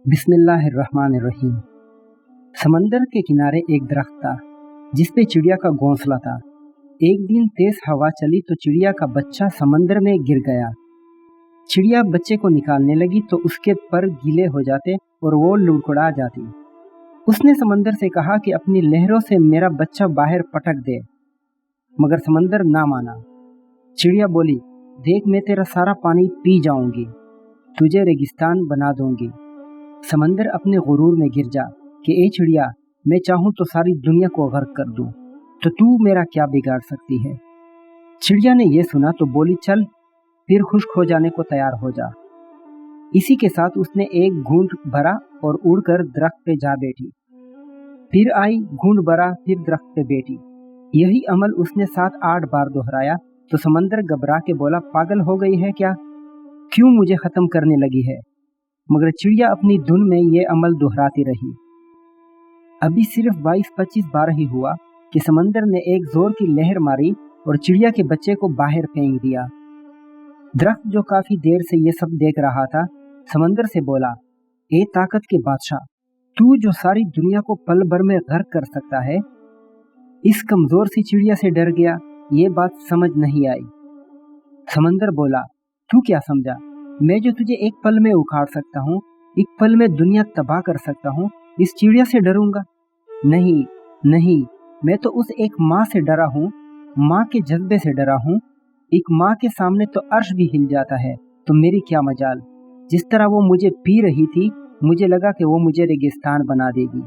बिस्मिल्लाहिर्रहमानिर्रहीम। समंदर के किनारे एक दरख्त था जिस पे चिड़िया का घोंसला था। एक दिन तेज हवा चली तो चिड़िया का बच्चा समंदर में गिर गया। चिड़िया बच्चे को निकालने लगी तो उसके पर गीले हो जाते और वो लुढ़कुड़ा जाती। उसने समंदर से कहा कि अपनी लहरों से मेरा बच्चा बाहर पटक दे, मगर समंदर ना माना। चिड़िया बोली, देख मैं तेरा सारा पानी पी जाऊंगी, तुझे रेगिस्तान बना दूंगी। समंदर अपने गुरूर में गिर जा कि ए चिड़िया, मैं चाहूं तो सारी दुनिया को गर्क कर दूं, तो तू मेरा क्या बिगाड़ सकती है। चिड़िया ने यह सुना तो बोली, चल फिर खुश्क हो जाने को तैयार हो जा। इसी के साथ उसने एक घूंट भरा और उड़कर दरख्त पे जा बैठी। फिर आई, घूंट भरा, फिर दरख्त पे बैठी। यही अमल उसने 7-8 बार दोहराया तो समंदर घबरा के बोला, पागल हो गई है क्या, क्यों मुझे खत्म करने लगी है। मगर चिड़िया अपनी धुन में ये अमल दोहराती रही। अभी सिर्फ 22-25 बार ही हुआ कि समंदर ने एक जोर की लहर मारी और चिड़िया के बच्चे को बाहर फेंक दिया। दरख्त जो काफी देर से ये सब देख रहा था, समंदर से बोला, ए ताकत के बादशाह, तू जो सारी दुनिया को पल भर में गर्क कर सकता है। इस कमजोर सी चिड़िया से डर गया, ये बात समझ नहीं आई। समंदर बोला, तू क्या समझा, मैं जो तुझे एक पल में उखाड़ सकता हूँ, एक पल में दुनिया तबाह कर सकता हूँ, इस चिड़िया से डरूंगा? नहीं नहीं, मैं तो उस एक माँ से डरा हूँ, माँ के जज्बे से डरा हूँ। एक माँ के सामने तो अर्श भी हिल जाता है, तो मेरी क्या मजाल। जिस तरह वो मुझे पी रही थी, मुझे लगा कि वो मुझे रेगिस्तान बना देगी।